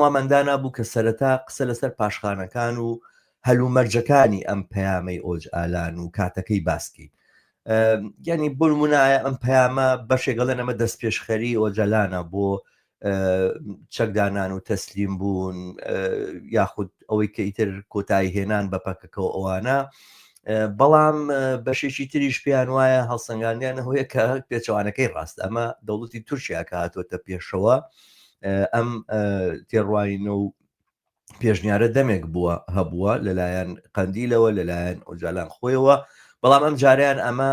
مامەندانە بوو کە سەرەتا قسە لەسەر پاشخانەکان و هەلومەرجەکانی ئەم پەیامەی ئۆجئالان و کاتەکەی باسکی یعنی بنمونایە ئەم پەیامە بەشێگەڵێن ئەمە دەست پێشخەری ئۆجەلانە بۆ چەکدانان و تەسلیم بوون یاخود ئەوەی کە ئیتر کۆتایی هێنان بە پەکەکەەوە ئەوانە بەڵام بەشێکی تریش پێیان وایە هەڵسەنگاندیانە هۆیە کە پێچەوانەکەی ڕاست ئەمە دەوڵەتی تورکیا کە هاتوۆتە پێشەوە ئەم تێڕواینە و پێشنیارە دەمێک بووە هەبووە لەلایەن قەندیلەوە لەلایەن ئۆجالان خۆیەوە بەڵام ئەم جاریان ئەمە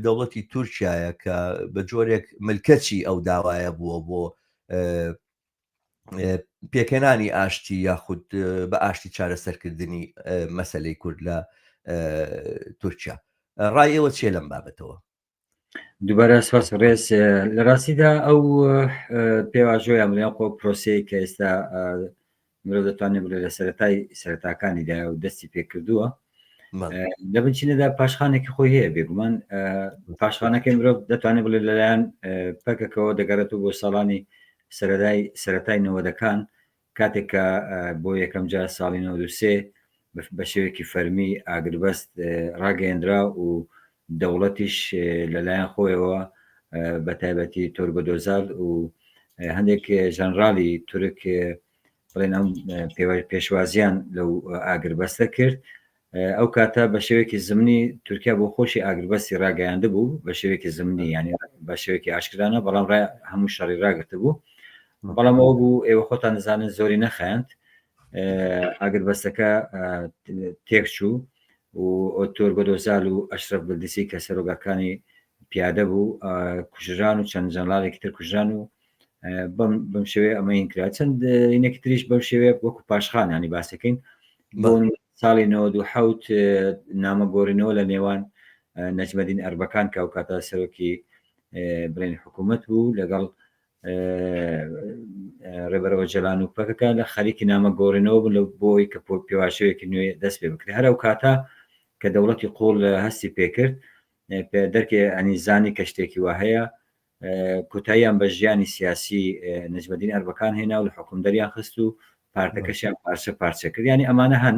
دەوڵەتی تورکیایە کە بە جۆرێک ملکەچی ئەو داوایە بووە بۆ پێکەنانی ئاشتی یاخود بە ئاشتی چارەسەرکردنی مەسەلەی کورد لە تورکیا. ڕای ئێوە چیە لەم بابەتەوە؟ دووبارە سپاس ڕێز. لە ڕاستیدا ئەو پێواژۆی ئەمریان خۆ پرۆسەیە کە ئێستا مرۆڤ دەتوانێت بڵێ لە سەرەتاکانیدا و دەستی پێکردووە لە بنچینەدا پاشخانێکی خۆی هەیە بێگومان پاشخانەکەی مرۆڤ دەتوانێت بڵێ لەلایەن پەکەکەەوە دەگەڕێتەوە بۆ ساڵانی سەرەتای 90ەکان کاتێک کە بۆ یەکەم جار ساڵی 93 بە شێوەیەکی فەرمی ئاگربەست ڕاگەیەندرا و دەوڵەتیش لەلایەن خۆیەوە بە تایبەتی تۆرگۆدۆزال و هەندێک ژەنرالی تورک بڵێن ئەم پێشوازیان لەو ئاگربەستە کرد. ئەو کاتە بە شێوەیەکی زمینی تورکیا بۆ خۆشی ئاگربەستی ڕاگەیاندە بوو بە شێوەیەکی زمینی ینی بە شێوەیەکی ئاشکرانە بەڵام هەموو شەڕی ڕاگرتە بوو بەڵام ئەوە بوو ئێوە خۆتان دەزانن زۆری نەخەیاند ئاگربەستەکە تێکچوو و تۆرگۆدۆزال و ئەشرەف بەلدیسی کە سەرۆگاکانی پیادە بوو کوژران و چەند جەنراڵێکی تر کوژران و بەم شێوەیە ئەمە هینکرا چەند هینێکی تریش بەم شێوەیە وەکو پاشخان ینی باسەکەین بۆ ساڵی 97 نامەگۆڕینەوە لە نێوان نەجمەدین ئەربەکان کە ئەو کاتە سەرۆکی بڵێن حکوومەت بوو لەگەڵ ڕێبەرەوە جەلان و پەکەکە لە خەریکی نامەگۆڕینەوە بوو لە بۆی کە پێواشەوەیەکی نوێ دەست پێ بکرێت. هەر ئەو کاتە کە دەوڵەتی قۆڵ هەستی پێکرد دەرکێ ئەنیزانی کە شتێکی وا هەیە کۆتاییان بە ژیانی سیاسی نەجمەدین ئەربەکان هێنا و لە حکومدەریان خست و پارتەکەشیان پارچە کرد. ینی ئەمانە هەن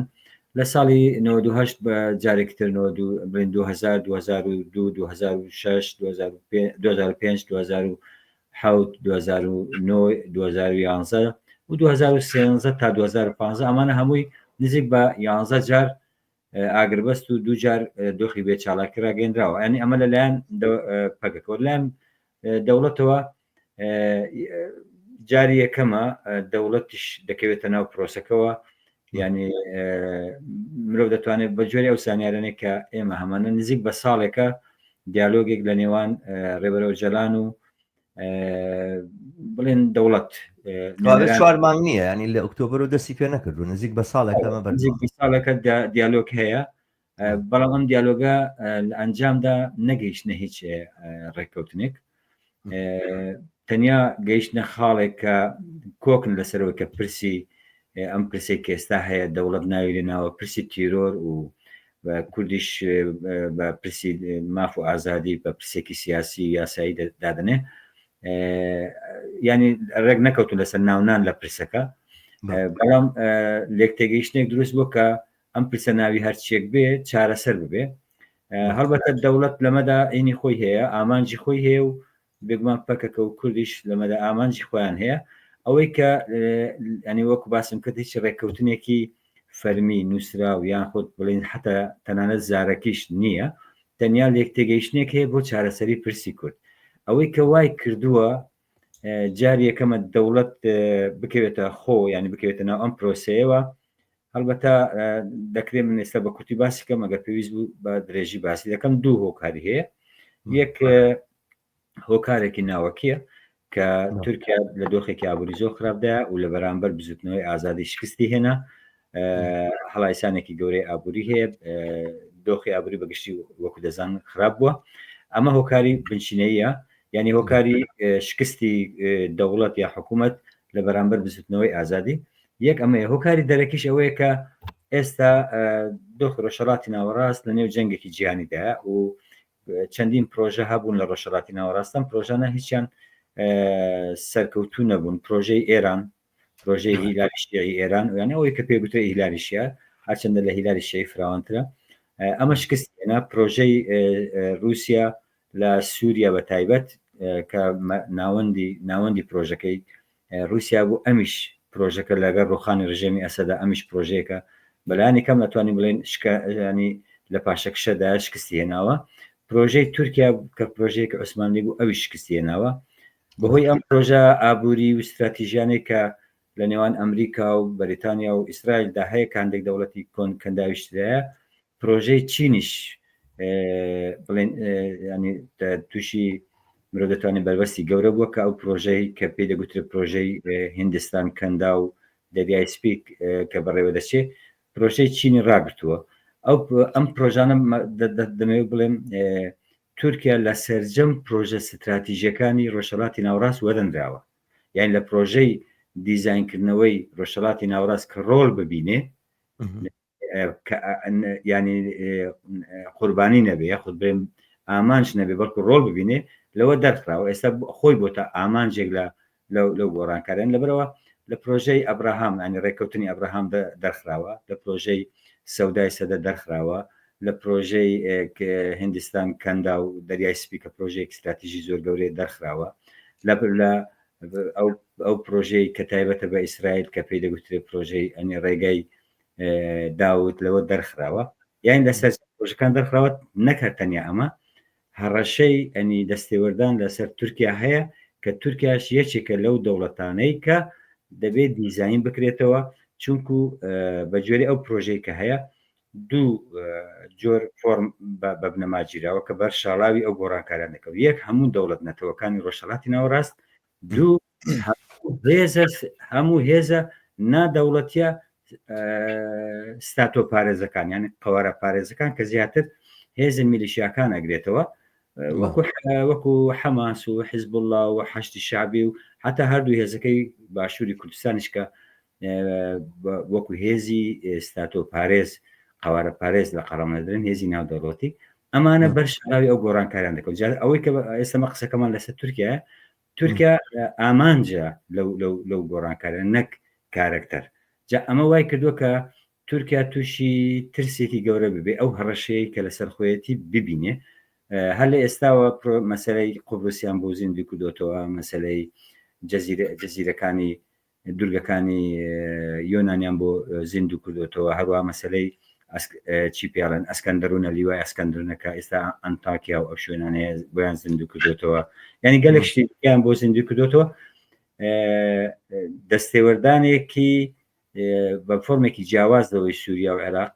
لە ساڵی 98 بە جارێکتر 2000 2002 2006 2005 2007 2009 2011 و 2013 تا 2015 ئەمانە هەمووی نزیک بە 11 جار ئاگربەست و 2 جار دۆخی بێ چالاکی ڕاگەیەندراوە. ینی ئەمە لەلایەن پەکەکەوە لەلایەن دەوڵەتەوە جاری یەکەمە دەوڵەتیش دەکەوێتە ناو پرۆسەکەەوە ینی مرۆڤ دەتوانێت بە جۆری ئەو سانیارانێک کە ئێمە هەمانە نزیک بە ساڵێکە دیالۆگێک لە نێوان ڕێبەرەوە جەلان و بڵێن دەوڵەت 4 مانگ نییە ینی لە ئۆکتۆبر و دەستی پێ نەکردو نزیک بە ساڵێکەمە ساڵەکە دیالۆگ هەیە بەڵام ئەم دیالۆگە لە ئەنجامدا نەگەیشتنە هیچ ڕێککەوتنێک تەنیا گەیشتنە خاڵێک کە کۆکن لەسەرەوە کە پرسی ئەم پرسێک کە ئێستا هەیە دەوڵەت ناوی لێناوە پرسی تیرۆر و کوردیش بە پرسی ماف و ئازادی بە پرسێکی سیاسی یاسایی دادنێ ینی ڕێک نەکەوتون لەسەر ناونان لە پرسەکە بەڵام لێک تێگەیشتێک دروست بوو کە ئەم پرسە ناوی هەرچیەک بێ چارەسەر ببێ. هەڵبەتە دەوڵەت لەمەدا عینی خۆی هەیە ئامانجی خۆی هەیە و بێگومان پەکەکە و کوردیش لەمەدا ئامانجی خۆیان هەیە ئەوەی کە ئەنی وەکو باسم کرد هیچ ڕێککەوتنێکی فەرمی نووسرا و یان خۆت بڵین حتا تەنانەت زارەکیش نییە تەنیا لێک تێگەیشتنێک هەیە بۆ چارەسەری پرسی کورد. ئەوەی کە وای کردووە جاری یەکەمە دەوڵەت بکەوێتە خۆ ینی بکەوێتە ناو ئەم پرۆسەیەوە. هەڵبەتە دەکرێت من ئێستا بە کورتی باسی کەم ئەگەر پێویست بوو بە درێژی باسی دەکەم. 2 هۆکاری هەیە. یەک هۆکارێکی ناوەکیە کە تورکیا لە دۆخێکی ئابووری زۆر خراپدایە و لە بەرامبەر بزوتنەوەی ئازادی شکستی هێنا هەڵایسانێکی گەورەی ئابووری هەیە دۆخی ئابووری بەگشتی وەکو دەزان خراپ بووە. ئەمە هۆکاری بنشینەیە ینی هۆکاری شکستی دەوڵەت یا حکوومەت لە بەرامبەر بزوتنەوەی ئازادی. یەک ئەمەیە. هۆکاری دەرەکیش ئەوەیە کە ئێستا دۆخ ڕۆژهەڵاتی ناوەڕاست لە نێو جەنگێکی جیهانیدایە و چەندین پرۆژە هەبوون لە ڕۆژهەڵاتی ناوەڕاستن پرۆژانە هیچیان سەرکەوتوو نەبوون. پرۆژەی ئێران پرۆژەی هیلاری شیعی ئێران یانە ئەوەی کە پێگوترێ هیلاری شیعە هەرچەندە لە هیلاری شیعی فراوانترە ئەمە شکستێنە پرۆژەی رووسیا لە سووریا بە تایبەت کە ناوەندی پرۆژەکەی رووسیا بوو ئەمیش پرۆژەکە لەگەر ڕۆخانی ڕژێمی ئەسەدا ئەمیش پرۆژەیەەکە بەلایانی کەم ناتوانین بڵێن ینی لە پاشەکشەدا شکستی هێناوە پرۆژەی تورکیا کە پرۆژەیەکە عوسمانی بوو ئەوی شکستی هێناوە بەهۆی ئەم پرۆژە ئابووری و استراتیژیانێک کە لە نێوان ئەمریکا و بەریتانیا و ئیسرائیلدا هەیە کاندێک دەوڵەتی کۆنکەنداویشترەیە پرۆژەی چینیش بڵێن ینی تووشی مرۆ دەتوانێت بەربەستی گەورە بووە کە ئەو پرۆژەی کە پێی دەگوترێت پرۆژەی هیندستان کەندا و دەریای سپیک کە بەڕێوە دەچێت پرۆژەی چینی ڕاگرتووە ئەم پرۆژانە دەمەوێت بڵێم تورکیا لە سەرجەم پرۆژە استراتیژیەکانی ڕۆژهەڵاتی ناوڕاست وەرەنراوە یان لە پرۆژەی دیزاینکردنەوەی ڕۆژهەڵاتی ناوڕاست کە ڕۆڵ ببینێ ینی قوربانی نەبێ یاخود بێن ئامانج نەبێ بەڵکو ڕۆڵ ببینێ لەوە دەرخراوە ئێستا خۆی بۆتە ئامانجێک لەو گۆڕانکاران لەبەرەوە لە پرۆژەی ئەبراهام ینی ڕێککەوتنی ئەبراهام دەرخراوە لە پرۆژەی سەودای سەدە دەرخراوە لە پرۆژەی هندستان کەندا و دەریای سپیکە پرۆژەیەک استراتیژی زۆر گەورەی دەرخراوە لە ئەو پرۆژەی کە تایبەتە بە ئیسرائیل کە پێی دەگوترێت پرۆژەی ئەنی ڕێگای داوت لەوە دەرخراوە یان لەسەر پرۆژەکان دەرخراوە نەکات تەنیا ئەمە هەڕەشەی ئەنی دەستێوەردان لەسەر تورکیا هەیە کە تورکیاش یەکێکە لەو دەوڵەتانەی کە دەبێت دیزاین بکرێتەوە چونکو بە گوێرە ئەو پرۆژەی کە هەیە دوو جۆر فۆرم بە بنەماگیراوە کە بەر شاڵاوی ئەو گۆڕانکاران دەکەوت یەک هەموو دەوڵەت نەتەوەکانی ڕۆژهەڵاتی ناوەڕاست دوو هەموو هێزە نادەوڵەتیە ستاتۆ پارێزەکان یان قەوارە پارێزەکان کە زیاتر هێزن میلیشیاکان ئەگرێتەوە وەکو حەماس و حیزب الله و حەشتی شعبی و حتا هەردوو هێزەکەی باشووری کوردستانیش کە وەکو هێزی ستاتۆ پارێز قەوارە پارێز لە قەڕەمەدرن هێزی ناودەوڵەتی ئەمانە بەرشاوی ئەو گۆڕانکاریان دەکەوت ئەوەی کە ئێستەمە قسەکەمان لەسەر تورکیا ئامانجە لەو گۆڕانکاریان نەک کارکتەر جا ئەمە وای کردووە کە تورکیا تووشی ترسێکی گەورە ببێ ئەو هەڕەشەیە کە لەسەر خۆیەتی ببینێ هەر لە ئێستاوە مەسەلەی قوبرسیان بۆ زیندوی کردوتەوە مەسەلەی جەزیرەکانی دورگەکانی یۆنانیان بۆ زیندوو کردوتەوە هەروە مەسەلەی چی پیاڵن ئەسکەندەرونە لیوای ئەسکەندرنەکە ئێستا ئەنتاکیا و ئەو شوێنانەیە بۆیان زیندوو کردوتەوە ینی گەلێک شتیان بۆ زیندوی کردوتەوە دەستێوەردانێکی بە فۆرمێکی جیاوازەوەی سووریا و عێراق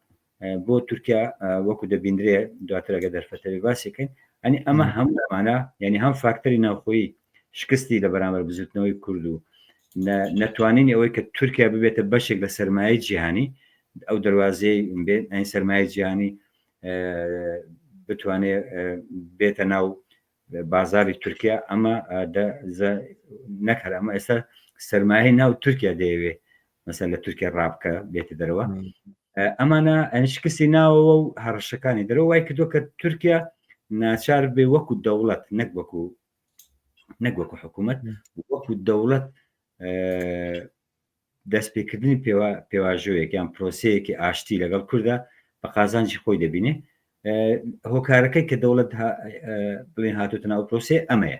بۆ تورکیا وەکو دەبیندرێ دواتر ئەگە دەرفەتەوی باسیکەین ئەنی ئەمە هەموومانە ینی هەم فاکتەری ناوخۆیی شکستی لە بەرامبەر بزوتنەوەی کورد و نەتوانین ئەوەی کە تورکیا ببێتە بەشێک لە سەرمایە جیهانی ئەو دەواازەی بێت ئەین سەرمایە جیهانی بتوانێت بێتە ناو بازاری تورکیا ئەمە نەکەر ئەمە ئێستا سەرمایە ناو تورکیا دەیەوێت مەسەن لە تورکیا ڕابکە بێتە دەرەوە ئەمانە ئەنشکستی ناوەوە و هەڕەشەکانی دەرەوە وای کردووە کە تورکیا ناچار بێ وەکو دەوڵەت نەک وەکو حکوومەت وەکو دەوڵەت دەستپێکردنی پێواژۆیەک یان پرۆسەیەکی ئاشتی لەگەڵ کووردا بە قازانجی خۆی دەبینێ هۆکارەکەی کە دەوڵەت بڵێن هاتوتە ناو پرۆسێ ئەمەیە